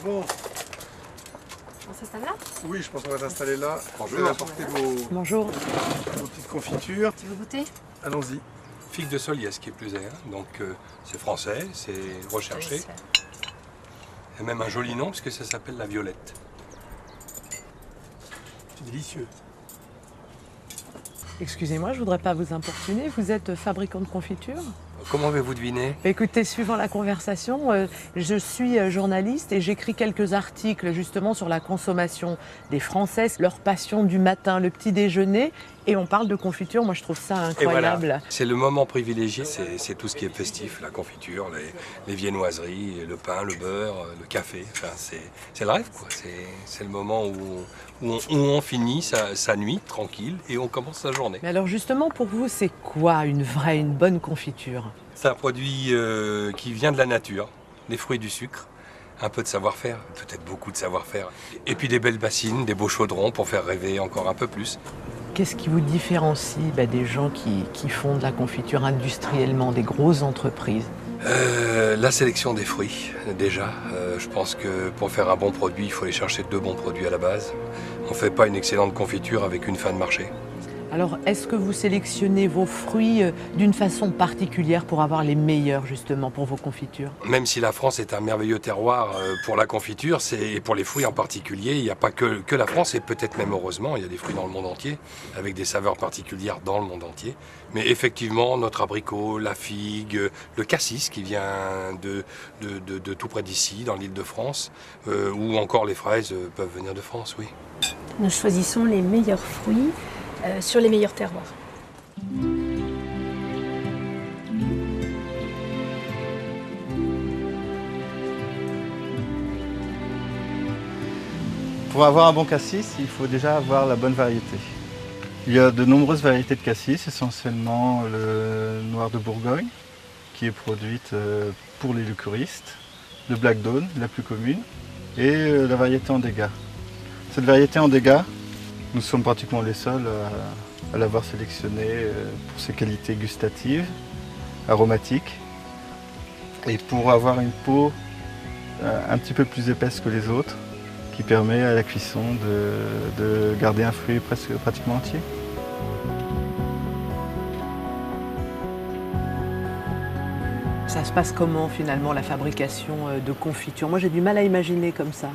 Bon, On s'installe là? oui, je pense qu'on va s'installer là. Bonjour. Je vais apporter Bonjour. vos petites confitures. Tu veux goûter? Allons-y. Figue de Soliès qui est plus donc c'est français, c'est recherché. Et même un joli nom parce que ça s'appelle la violette. C'est délicieux. Excusez-moi, je voudrais pas vous importuner. Vous êtes fabricant de confiture? Comment avez-vous deviné? Écoutez, suivant la conversation, je suis journaliste et j'écris quelques articles justement sur la consommation des Français, leur passion du matin, le petit déjeuner. Et on parle de confiture, moi je trouve ça Et voilà, incroyable. c'est le moment privilégié, c'est tout ce qui est festif, la confiture, les viennoiseries, le pain, le beurre, le café. Enfin, c'est le rêve, quoi. C'est le moment où on finit sa nuit tranquille et on commence sa journée. Mais alors justement, pour vous, c'est quoi une bonne confiture? C'est un produit qui vient de la nature, des fruits du sucre, un peu de savoir-faire, peut-être beaucoup de savoir-faire. Et puis des belles bassines, des beaux chaudrons pour faire rêver encore un peu plus. Qu'est-ce qui vous différencie des gens qui font de la confiture industriellement, des grosses entreprises? La sélection des fruits, déjà. Je pense que pour faire un bon produit, il faut aller chercher deux bons produits à la base. On ne fait pas une excellente confiture avec une fin de marché. Alors, est-ce que vous sélectionnez vos fruits d'une façon particulière pour avoir les meilleurs, justement, pour vos confitures? Même si la France est un merveilleux terroir pour la confiture, et pour les fruits en particulier, il n'y a pas que la France, et peut-être même heureusement, il y a des fruits dans le monde entier, avec des saveurs particulières dans le monde entier. Mais effectivement, notre abricot, la figue, le cassis qui vient de tout près d'ici, dans l'Île-de-France, ou encore les fraises peuvent venir de France, oui. Nous choisissons les meilleurs fruits sur les meilleurs terroirs. Pour avoir un bon cassis, il faut déjà avoir la bonne variété. Il y a de nombreuses variétés de cassis, essentiellement le noir de Bourgogne, qui est produite pour les liqueuristes, le Black Dawn, la plus commune, et la variété en dégâts. Cette variété en dégâts, nous sommes pratiquement les seuls à l'avoir sélectionnée pour ses qualités gustatives, aromatiques, et pour avoir une peau un petit peu plus épaisse que les autres, qui permet à la cuisson de garder un fruit pratiquement entier. Ça se passe comment finalement la fabrication de confiture? Moi j'ai du mal à imaginer comme ça.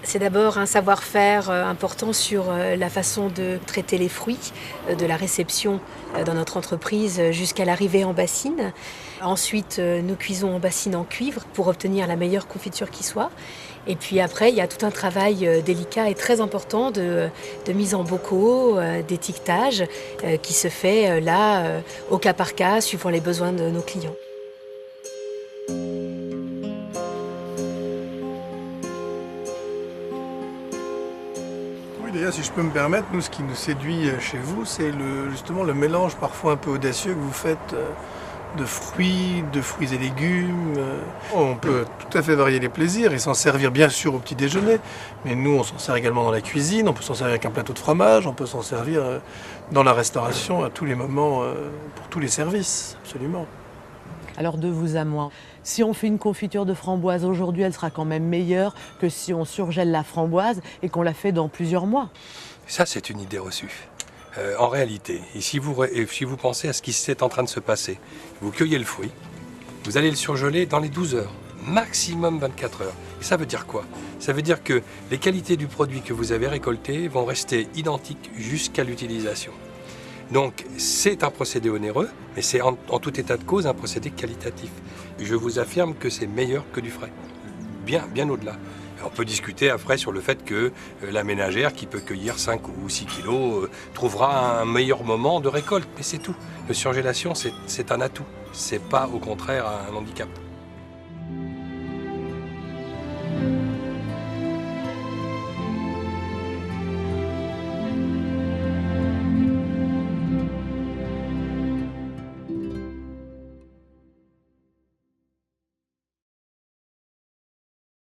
C'est d'abord un savoir-faire important sur la façon de traiter les fruits, de la réception dans notre entreprise jusqu'à l'arrivée en bassine. Ensuite, nous cuisons en bassine en cuivre pour obtenir la meilleure confiture qui soit. Et puis après, il y a tout un travail délicat et très important de mise en bocaux, d'étiquetage qui se fait là au cas par cas, suivant les besoins de nos clients. Oui, d'ailleurs, si je peux me permettre, nous, ce qui nous séduit chez vous, c'est justement le mélange parfois un peu audacieux que vous faites de fruits et légumes. On peut tout à fait varier les plaisirs et s'en servir bien sûr au petit déjeuner, mais nous on s'en sert également dans la cuisine, on peut s'en servir avec un plateau de fromage, on peut s'en servir dans la restauration à tous les moments, pour tous les services, absolument. Alors de vous à moi, si on fait une confiture de framboise aujourd'hui, elle sera quand même meilleure que si on surgèle la framboise et qu'on la fait dans plusieurs mois. Ça, c'est une idée reçue. En réalité, et si vous pensez à ce qui est en train de se passer, vous cueillez le fruit, vous allez le surgeler dans les 12 heures, maximum 24 heures. Et ça veut dire quoi? Ça veut dire que les qualités du produit que vous avez récolté vont rester identiques jusqu'à l'utilisation. Donc c'est un procédé onéreux, mais c'est en tout état de cause un procédé qualitatif. Je vous affirme que c'est meilleur que du frais, bien au-delà. On peut discuter après sur le fait que la ménagère qui peut cueillir 5 ou 6 kilos trouvera un meilleur moment de récolte, mais c'est tout. La surgélation, c'est un atout, c'est pas au contraire un handicap.